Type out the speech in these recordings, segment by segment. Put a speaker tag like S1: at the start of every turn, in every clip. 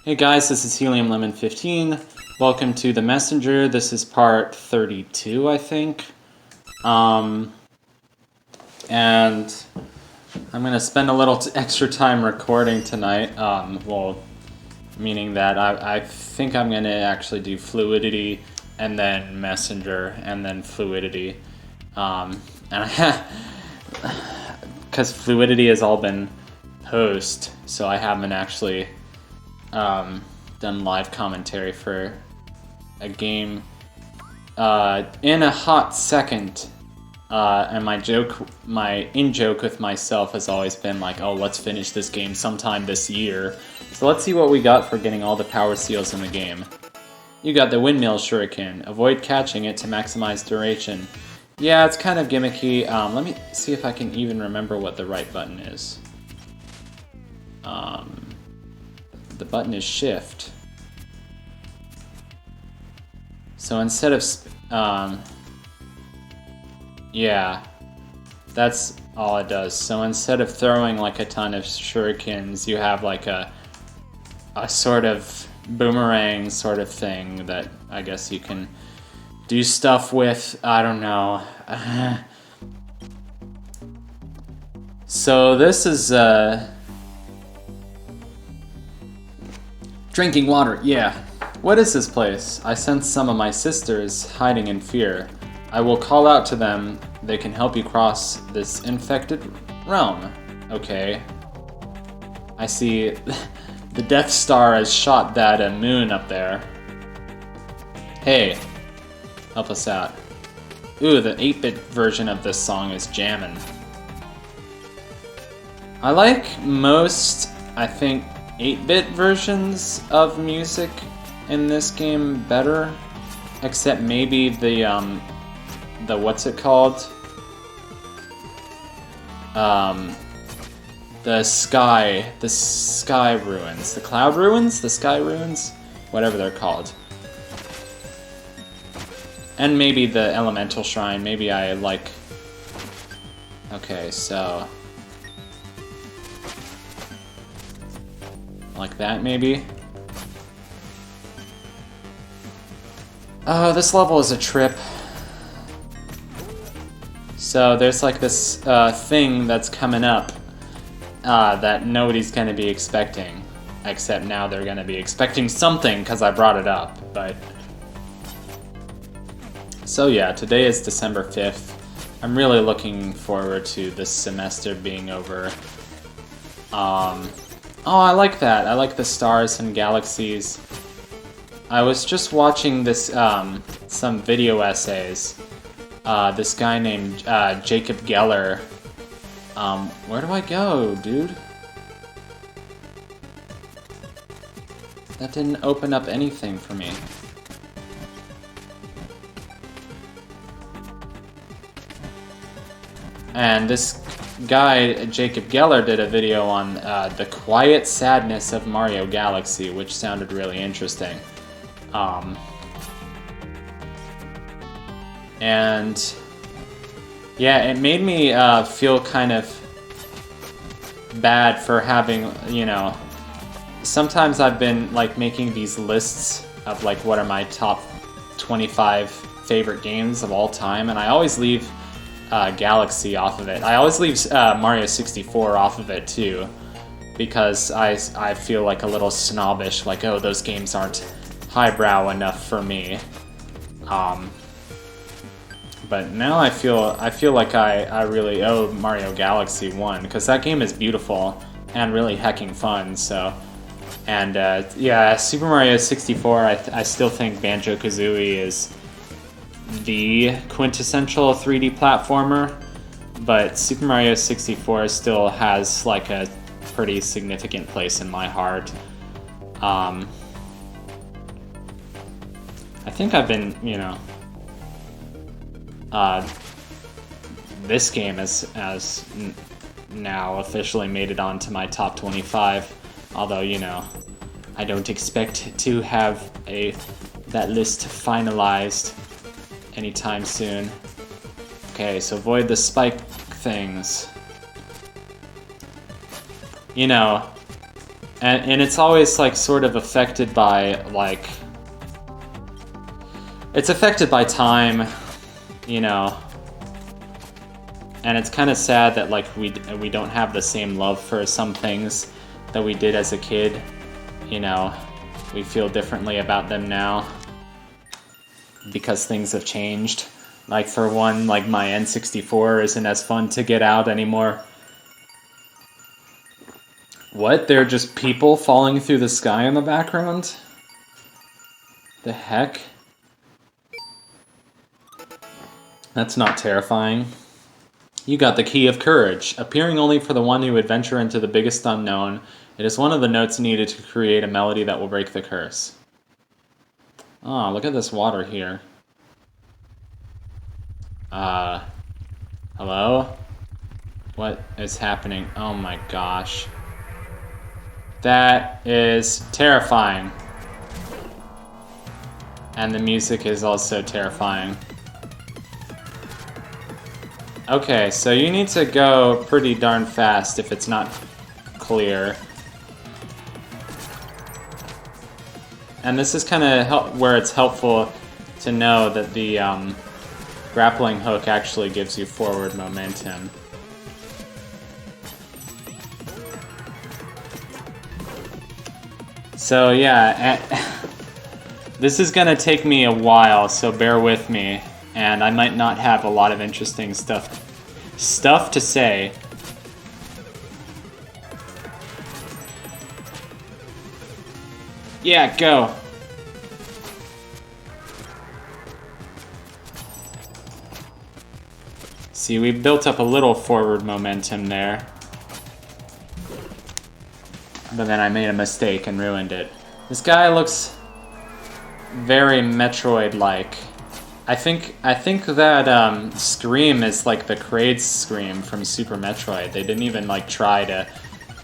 S1: Hey guys, this is Helium Lemon 15. Welcome to the Messenger. This is part 32, I think. And I'm gonna spend a little extra time recording tonight. Meaning that I think I'm gonna actually do Fluidity and then Messenger and then Fluidity. Because Fluidity has all been post, so I haven't actually done live commentary for a game in a hot second. And my in-joke with myself has always been like, oh, let's finish this game sometime this year. So let's see what we got for getting all the power seals in the game. You got the Windmill Shuriken. Avoid catching it to maximize duration. Yeah, it's kind of gimmicky. Let me see if I can even remember what the right button is. The button is Shift. So instead of... yeah, that's all it does. So instead of throwing like a ton of shurikens, you have like a sort of boomerang sort of thing that I guess you can do stuff with. I don't know. So this is drinking water. Yeah. What is this place? I sense some of my sisters hiding in fear. I will call out to them. They can help you cross this infected realm. Okay. I see the Death Star has shot that moon up there. Hey, help us out. Ooh, the 8-bit version of this song is jammin'. I like most, I think, 8-bit versions of music in this game better, except maybe the what's it called? The sky ruins, the cloud ruins, the sky ruins, whatever they're called. And maybe the elemental shrine, maybe I like... Okay, so... like that, maybe? Oh, this level is a trip. So there's like this thing that's coming up that nobody's gonna be expecting. Except now they're gonna be expecting something because I brought it up, but... So yeah, today is December 5th. I'm really looking forward to this semester being over. Oh, I like that. I like the stars and galaxies. I was just watching this, some video essays. This guy named Jacob Geller. Where do I go, dude? That didn't open up anything for me. And this guy, Jacob Geller, did a video on the quiet sadness of Mario Galaxy, which sounded really interesting. And yeah, it made me feel kind of bad for having, you know, sometimes I've been like making these lists of like what are my top 25 favorite games of all time, and I always leave Galaxy off of it. I always leave Mario 64 off of it too, because I feel like a little snobbish, like, oh, those games aren't highbrow enough for me. But now I feel like I really owe Mario Galaxy 1, because that game is beautiful and really hecking fun. So, and yeah, Super Mario 64, I still think Banjo-Kazooie is the quintessential 3D platformer, but Super Mario 64 still has like a pretty significant place in my heart. I think I've been, you know, this game has now officially made it onto my top 25, although, you know, I don't expect to have that list finalized anytime soon. Okay, so avoid the spike things. You know, And it's always like sort of affected by like, it's affected by time, you know. And it's kind of sad that like we don't have the same love for some things that we did as a kid. You know, we feel differently about them now because things have changed. Like for one, like my N64 isn't as fun to get out anymore. What? They're just people falling through the sky in the background? The heck? That's not terrifying. You got the key of courage, appearing only for the one who would venture into the biggest unknown. It is one of the notes needed to create a melody that will break the curse. Oh, look at this water here. Hello? What is happening? Oh my gosh. That is terrifying. And the music is also terrifying. Okay, so you need to go pretty darn fast if it's not clear. And this is kind of where it's helpful to know that the grappling hook actually gives you forward momentum. So yeah, this is gonna take me a while, so bear with me. And I might not have a lot of interesting stuff to say. Yeah, go. See, we built up a little forward momentum there. But then I made a mistake and ruined it. This guy looks very Metroid-like. I think that scream is like the Kraid's scream from Super Metroid. They didn't even like try to,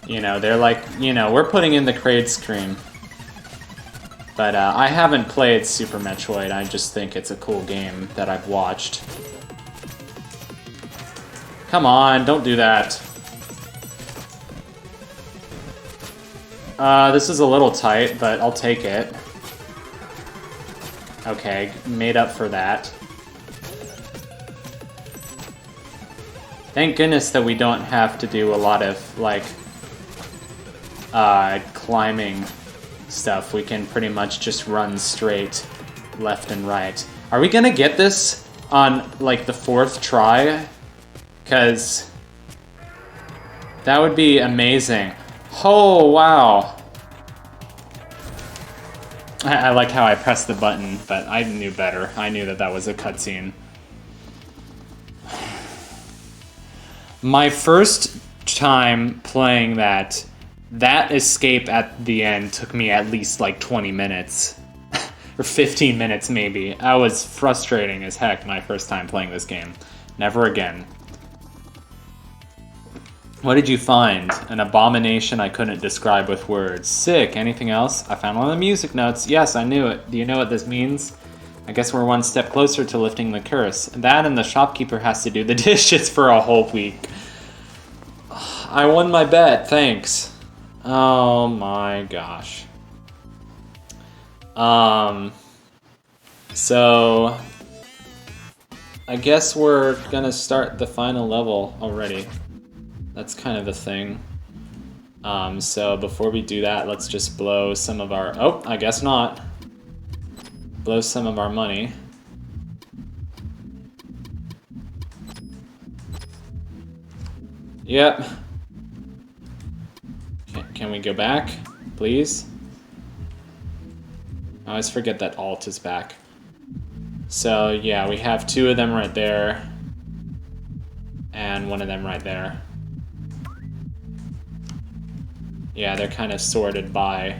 S1: you know, they're like, you know, we're putting in the Kraid scream. But I haven't played Super Metroid, I just think it's a cool game that I've watched. Come on, don't do that. This is a little tight, but I'll take it. Okay, made up for that. Thank goodness that we don't have to do a lot of, like, climbing stuff. We can pretty much just run straight left and right. Are we gonna get this on, like, the 4th try? Because that would be amazing. Oh, wow. I like how I pressed the button, but I knew better. I knew that that was a cutscene. My first time playing that escape at the end took me at least like 20 minutes. Or 15 minutes maybe. I was frustrating as heck my first time playing this game. Never again. What did you find? An abomination I couldn't describe with words. Sick. Anything else? I found one of the music notes. Yes, I knew it. Do you know what this means? I guess we're one step closer to lifting the curse. That and the shopkeeper has to do the dishes for a whole week. I won my bet. Thanks. Oh my gosh. So I guess we're gonna start the final level already. That's kind of a thing. So before we do that, let's just blow some of our... Oh, I guess not. Blow some of our money. Yep. Can we go back, please? I always forget that Alt is back. So yeah, we have 2 of them right there. And 1 of them right there. Yeah, they're kind of sorted by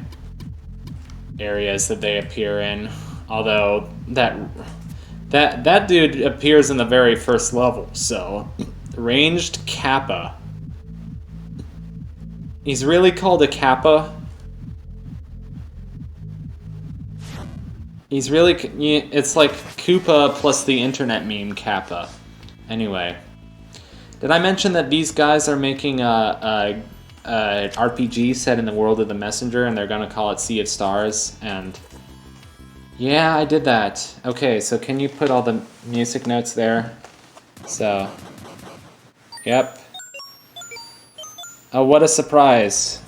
S1: areas that they appear in. Although that dude appears in the very first level, so ranged Kappa. He's really called a Kappa. He's really, it's like Koopa plus the internet meme Kappa. Anyway, did I mention that these guys are making a RPG set in the world of the Messenger, and they're gonna call it Sea of Stars, and yeah, I did that. Okay, so can you put all the music notes there? So, yep. Oh, what a surprise.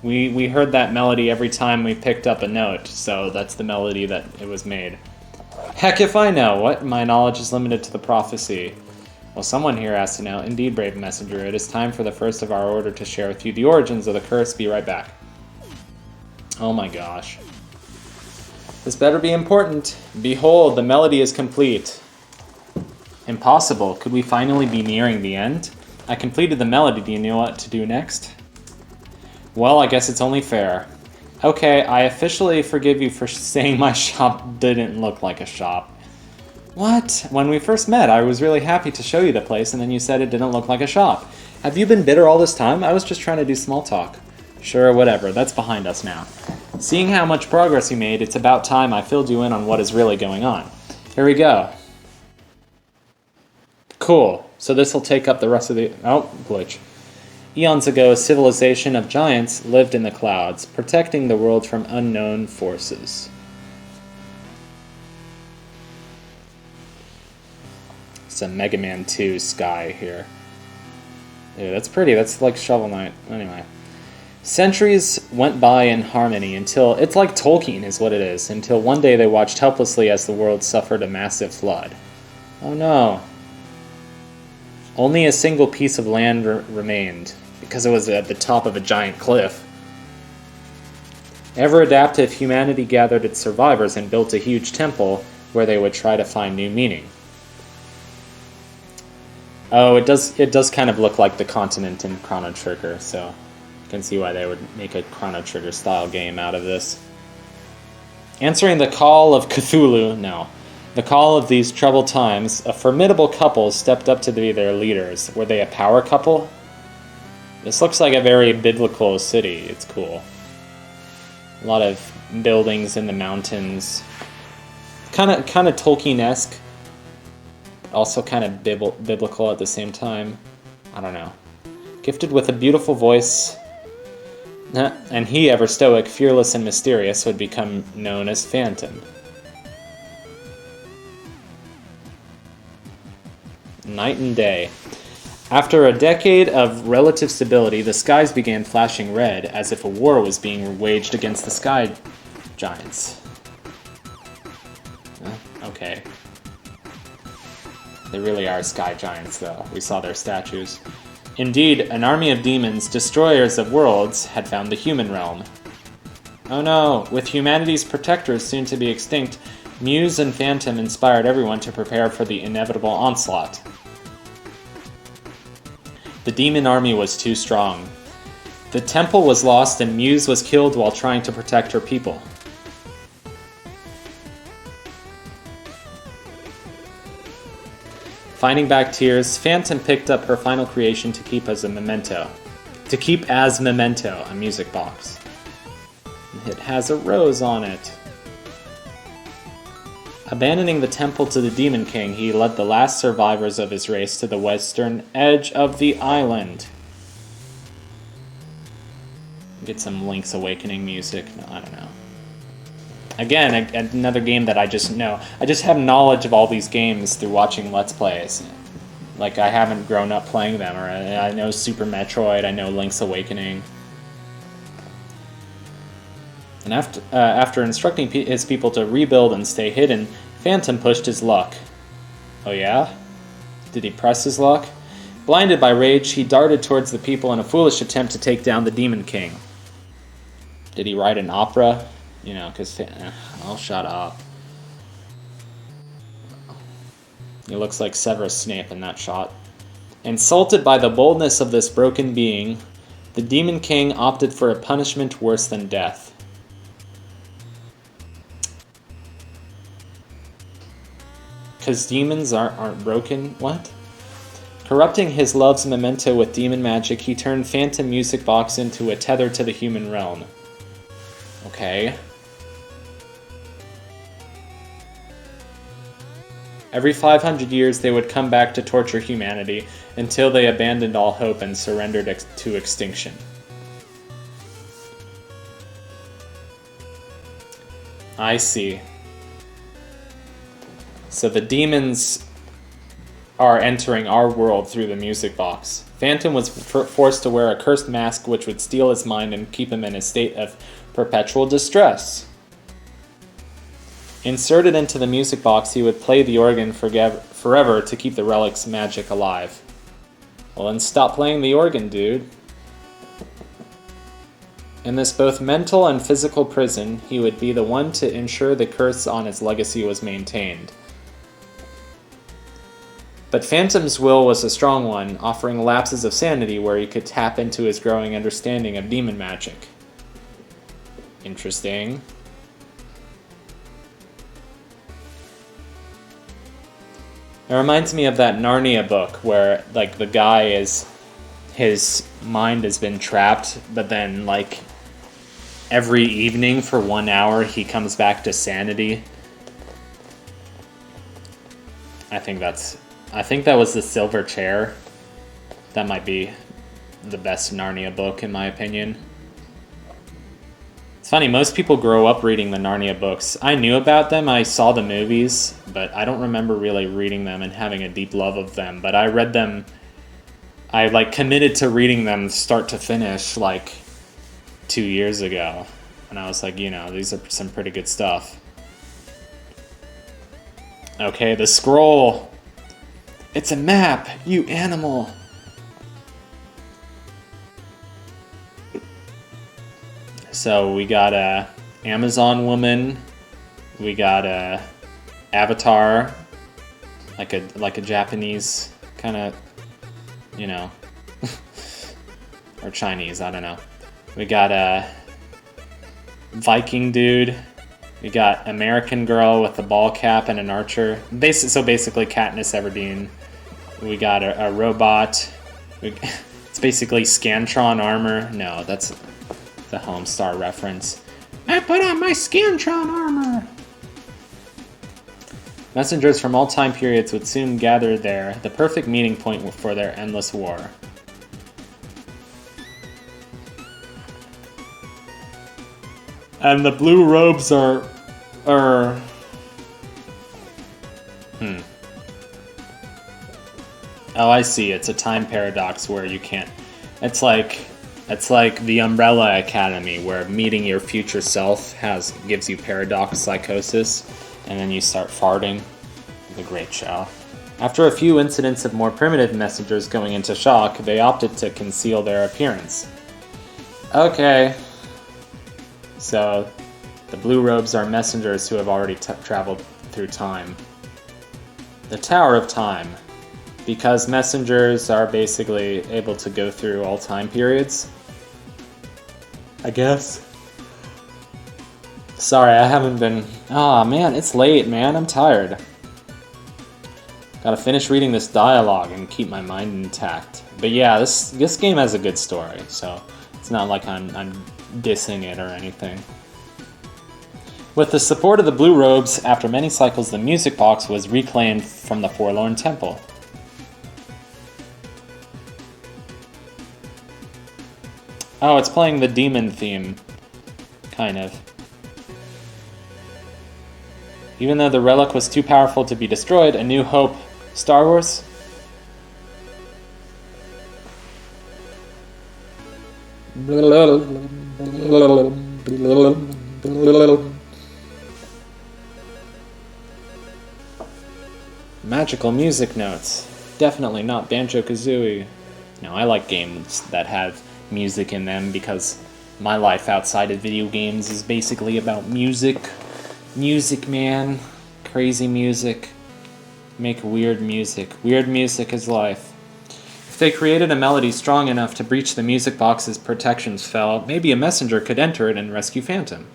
S1: We heard that melody every time we picked up a note, so that's the melody that it was made. Heck if I know! What? My knowledge is limited to the prophecy. Well, someone here has to know. Indeed, brave messenger, it is time for the first of our order to share with you the origins of the curse. Be right back. Oh my gosh. This better be important. Behold, the melody is complete. Impossible. Could we finally be nearing the end? I completed the melody. Do you know what to do next? Well, I guess it's only fair. Okay, I officially forgive you for saying my shop didn't look like a shop. What? When we first met, I was really happy to show you the place, and then you said it didn't look like a shop. Have you been bitter all this time? I was just trying to do small talk. Sure, whatever. That's behind us now. Seeing how much progress you made, it's about time I filled you in on what is really going on. Here we go. Cool. So this will take up the rest of the... Oh, glitch. Eons ago, a civilization of giants lived in the clouds, protecting the world from unknown forces. It's a Mega Man 2 sky here. Ew, that's pretty. That's like Shovel Knight. Anyway. Centuries went by in harmony until... It's like Tolkien is what it is. Until one day they watched helplessly as the world suffered a massive flood. Oh no. Only a single piece of land remained, because it was at the top of a giant cliff. Ever adaptive, humanity gathered its survivors and built a huge temple where they would try to find new meaning. Oh, it does kind of look like the continent in Chrono Trigger, so you can see why they would make a Chrono Trigger style game out of this. Answering the call of Cthulhu, no. The call of these troubled times, a formidable couple stepped up to be their leaders. Were they a power couple? This looks like a very biblical city. It's cool. A lot of buildings in the mountains. Kind of Tolkien-esque. Also kind of biblical at the same time. I don't know. Gifted with a beautiful voice, and he, ever stoic, fearless, and mysterious, would become known as Phantom. Night and day. After a decade of relative stability, the skies began flashing red, as if a war was being waged against the sky giants. Okay. They really are sky giants, though. We saw their statues. Indeed, an army of demons, destroyers of worlds, had found the human realm. Oh no, with humanity's protectors soon to be extinct, Muse and Phantom inspired everyone to prepare for the inevitable onslaught. The demon army was too strong. The temple was lost and Muse was killed while trying to protect her people. Finding back tears, Phantom picked up her final creation to keep as a memento. To keep as memento, a music box. It has a rose on it. Abandoning the temple to the Demon King, he led the last survivors of his race to the western edge of the island. Get some Link's Awakening music. No, I don't know. Again, another game that I just know. I just have knowledge of all these games through watching Let's Plays. Like, I haven't grown up playing them, or I know Super Metroid, I know Link's Awakening. And after instructing his people to rebuild and stay hidden, Phantom pushed his luck. Oh yeah? Did he press his luck? Blinded by rage, he darted towards the people in a foolish attempt to take down the Demon King. Did he write an opera? You know, because... I'll shut up. He looks like Severus Snape in that shot. Insulted by the boldness of this broken being, the Demon King opted for a punishment worse than death. Because demons aren't broken? What? Corrupting his love's memento with demon magic, he turned Phantom Music Box into a tether to the human realm. Okay. Every 500 years, they would come back to torture humanity until they abandoned all hope and surrendered to extinction. I see. So the demons are entering our world through the music box. Phantom was forced to wear a cursed mask which would steal his mind and keep him in a state of perpetual distress. Inserted into the music box, he would play the organ forever to keep the relic's magic alive. Well, then stop playing the organ, dude. In this both mental and physical prison, he would be the one to ensure the curse on his legacy was maintained. But Phantom's will was a strong one, offering lapses of sanity where he could tap into his growing understanding of demon magic. Interesting. It reminds me of that Narnia book where, like, the guy is... his mind has been trapped, but then, like, every evening for 1 hour he comes back to sanity. I think that was The Silver Chair. That might be the best Narnia book, in my opinion. It's funny, most people grow up reading the Narnia books. I knew about them, I saw the movies, but I don't remember really reading them and having a deep love of them. But I read them, I like committed to reading them start to finish like 2 years ago. And I was like, you know, these are some pretty good stuff. Okay, the scroll. It's a map, you animal. So we got a Amazon woman, we got a Avatar, like a Japanese kind of, you know, or Chinese, I don't know. We got a Viking dude. We got American girl with a ball cap and an archer. So basically Katniss Everdeen. We got a robot. It's basically Scantron armor. No, that's the Homestar reference. I put on my Scantron armor! Messengers from all time periods would soon gather there, the perfect meeting point for their endless war. And the blue robes are... Oh, I see. It's a time paradox where you can't... It's like the Umbrella Academy, where meeting your future self gives you paradox psychosis, and then you start farting. The great show. After a few incidents of more primitive messengers going into shock, they opted to conceal their appearance. Okay. So, the blue robes are messengers who have already traveled through time. The Tower of Time. Because messengers are basically able to go through all time periods. I guess. Sorry, I haven't been... Aw, man, it's late, man. I'm tired. Gotta finish reading this dialogue and keep my mind intact. But yeah, this game has a good story, so it's not like I'm dissing it or anything. With the support of the Blue Robes, after many cycles, the music box was reclaimed from the Forlorn Temple. Oh, it's playing the demon theme. Kind of. Even though the relic was too powerful to be destroyed, A New Hope... Star Wars? Magical music notes. Definitely not Banjo-Kazooie. No, I like games that have music in them because my life outside of video games is basically about music. Music, man. Crazy music. Make weird music. Weird music is life. If they created a melody strong enough to breach the music box's protections fell, maybe a messenger could enter it and rescue Phantom.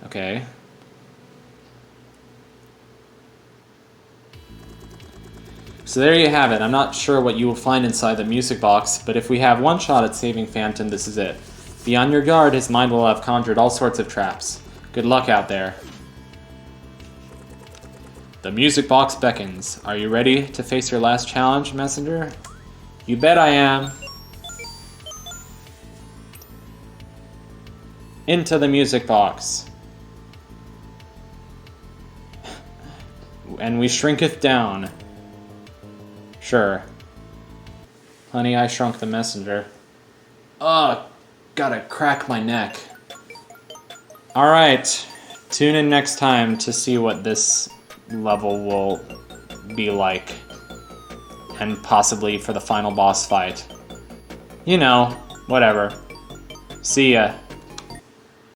S1: Okay. So there you have it. I'm not sure what you will find inside the music box, but if we have one shot at saving Phantom, this is it. Be on your guard, his mind will have conjured all sorts of traps. Good luck out there. The music box beckons. Are you ready to face your last challenge, Messenger? You bet I am. Into the music box. And we shrinketh down. Sure. Honey, I shrunk the messenger. Oh, gotta crack my neck. Alright, tune in next time to see what this level will be like. And possibly for the final boss fight. You know, whatever. See ya.